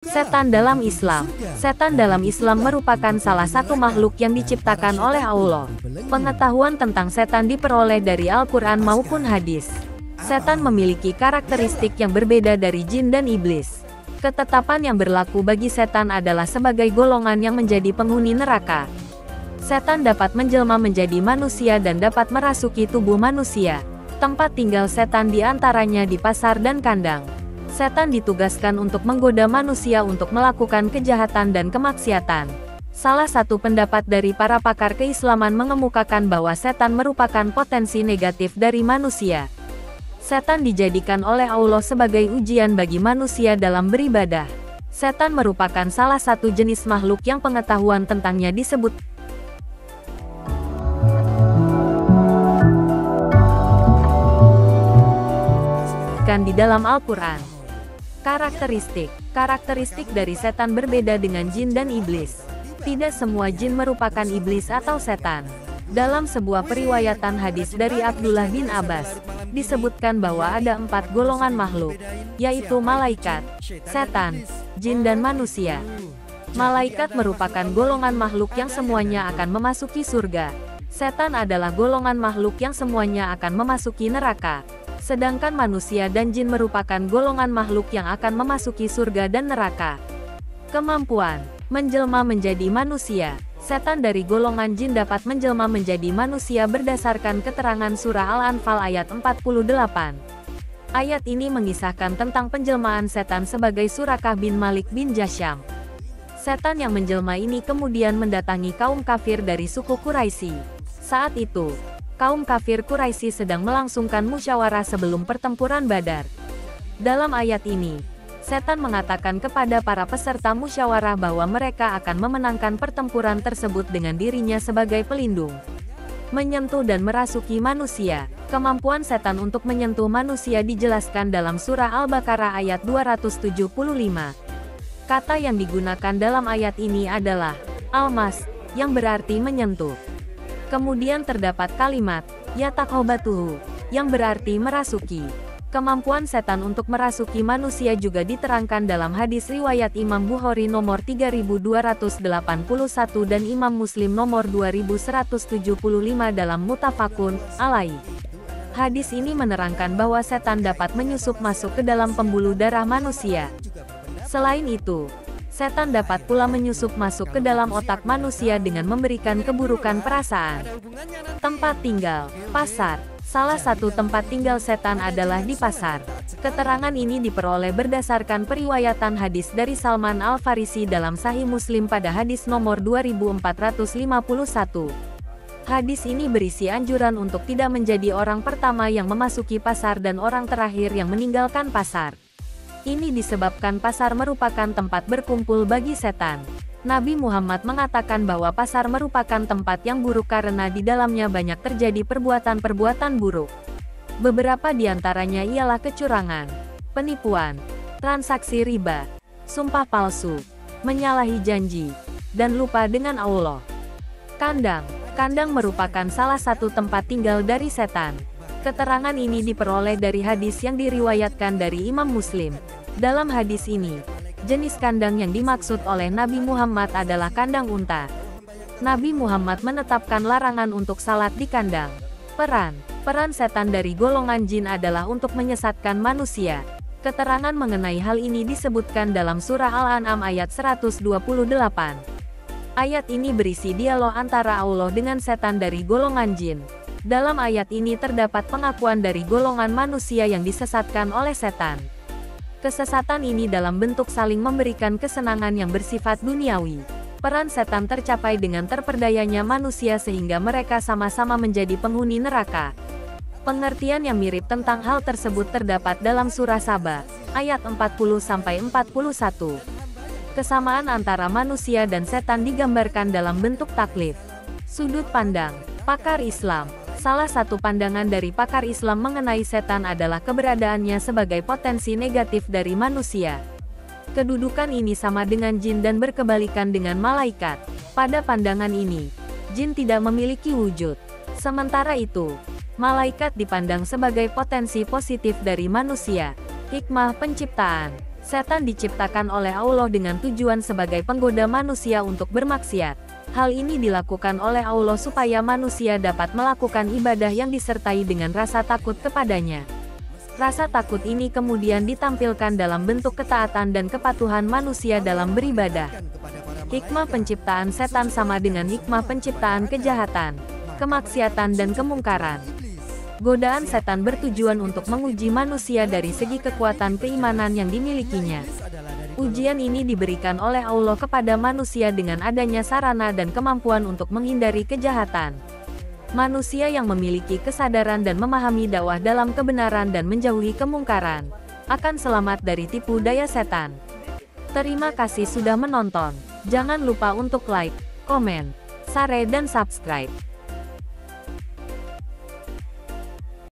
Setan dalam Islam. Setan dalam Islam merupakan salah satu makhluk yang diciptakan oleh Allah. Pengetahuan tentang setan diperoleh dari Al-Quran maupun hadis. Setan memiliki karakteristik yang berbeda dari jin dan iblis. Ketetapan yang berlaku bagi setan adalah sebagai golongan yang menjadi penghuni neraka. Setan dapat menjelma menjadi manusia dan dapat merasuki tubuh manusia. Tempat tinggal setan di antaranya di pasar dan kandang. Setan ditugaskan untuk menggoda manusia untuk melakukan kejahatan dan kemaksiatan. Salah satu pendapat dari para pakar keislaman mengemukakan bahwa setan merupakan potensi negatif dari manusia. Setan dijadikan oleh Allah sebagai ujian bagi manusia dalam beribadah. Setan merupakan salah satu jenis makhluk yang pengetahuan tentangnya disebut di dalam Al-Quran. Karakteristik dari setan berbeda dengan jin dan iblis. Tidak semua jin merupakan iblis atau setan. Dalam sebuah periwayatan hadis dari Abdullah bin Abbas, disebutkan bahwa ada 4 golongan makhluk, yaitu malaikat, setan, jin dan manusia. Malaikat merupakan golongan makhluk yang semuanya akan memasuki surga. Setan adalah golongan makhluk yang semuanya akan memasuki neraka. Sedangkan manusia dan jin merupakan golongan makhluk yang akan memasuki surga dan neraka. Kemampuan menjelma menjadi manusia. Setan dari golongan jin dapat menjelma menjadi manusia berdasarkan keterangan surah Al-Anfal ayat 48. Ayat ini mengisahkan tentang penjelmaan setan sebagai Surakah bin Malik bin Jasyam. Setan yang menjelma ini kemudian mendatangi kaum kafir dari suku Quraisy. Saat itu, kaum kafir Quraisy sedang melangsungkan musyawarah sebelum pertempuran Badar. Dalam ayat ini, setan mengatakan kepada para peserta musyawarah bahwa mereka akan memenangkan pertempuran tersebut dengan dirinya sebagai pelindung. Menyentuh dan merasuki manusia. Kemampuan setan untuk menyentuh manusia dijelaskan dalam surah Al-Baqarah ayat 275. Kata yang digunakan dalam ayat ini adalah almas, yang berarti menyentuh. Kemudian terdapat kalimat, yataqobatuhu, yang berarti merasuki. Kemampuan setan untuk merasuki manusia juga diterangkan dalam hadis riwayat Imam Bukhari nomor 3281 dan Imam Muslim nomor 2175 dalam Muttafaqun alaih. Hadis ini menerangkan bahwa setan dapat menyusup masuk ke dalam pembuluh darah manusia. Selain itu, setan dapat pula menyusup masuk ke dalam otak manusia dengan memberikan keburukan perasaan. Tempat tinggal, pasar. Salah satu tempat tinggal setan adalah di pasar. Keterangan ini diperoleh berdasarkan periwayatan hadis dari Salman Al-Farisi dalam Sahih Muslim pada hadis nomor 2451. Hadis ini berisi anjuran untuk tidak menjadi orang pertama yang memasuki pasar dan orang terakhir yang meninggalkan pasar. Ini disebabkan pasar merupakan tempat berkumpul bagi setan. Nabi Muhammad mengatakan bahwa pasar merupakan tempat yang buruk karena di dalamnya banyak terjadi perbuatan-perbuatan buruk. Beberapa di antaranya ialah kecurangan, penipuan, transaksi riba, sumpah palsu, menyalahi janji, dan lupa dengan Allah. Kandang merupakan salah satu tempat tinggal dari setan. Keterangan ini diperoleh dari hadis yang diriwayatkan dari Imam Muslim. Dalam hadis ini, jenis kandang yang dimaksud oleh Nabi Muhammad adalah kandang unta. Nabi Muhammad menetapkan larangan untuk salat di kandang. Peran setan dari golongan jin adalah untuk menyesatkan manusia. Keterangan mengenai hal ini disebutkan dalam surah Al-An'am ayat 128. Ayat ini berisi dialog antara Allah dengan setan dari golongan jin. Dalam ayat ini terdapat pengakuan dari golongan manusia yang disesatkan oleh setan. Kesesatan ini dalam bentuk saling memberikan kesenangan yang bersifat duniawi. Peran setan tercapai dengan terperdayanya manusia sehingga mereka sama-sama menjadi penghuni neraka. Pengertian yang mirip tentang hal tersebut terdapat dalam surah Saba, ayat 40-41. Kesamaan antara manusia dan setan digambarkan dalam bentuk taklif. Sudut pandang, pakar Islam. Salah satu pandangan dari pakar Islam mengenai setan adalah keberadaannya sebagai potensi negatif dari manusia. Kedudukan ini sama dengan jin dan berkebalikan dengan malaikat. Pada pandangan ini, jin tidak memiliki wujud. Sementara itu, malaikat dipandang sebagai potensi positif dari manusia. Hikmah penciptaan. Setan diciptakan oleh Allah dengan tujuan sebagai penggoda manusia untuk bermaksiat. Hal ini dilakukan oleh Allah supaya manusia dapat melakukan ibadah yang disertai dengan rasa takut kepadanya. Rasa takut ini kemudian ditampilkan dalam bentuk ketaatan dan kepatuhan manusia dalam beribadah. Hikmah penciptaan setan sama dengan hikmah penciptaan kejahatan, kemaksiatan dan kemungkaran. Godaan setan bertujuan untuk menguji manusia dari segi kekuatan keimanan yang dimilikinya. Ujian ini diberikan oleh Allah kepada manusia dengan adanya sarana dan kemampuan untuk menghindari kejahatan. Manusia yang memiliki kesadaran dan memahami dakwah dalam kebenaran dan menjauhi kemungkaran, akan selamat dari tipu daya setan. Terima kasih sudah menonton. Jangan lupa untuk like, komen, share dan subscribe.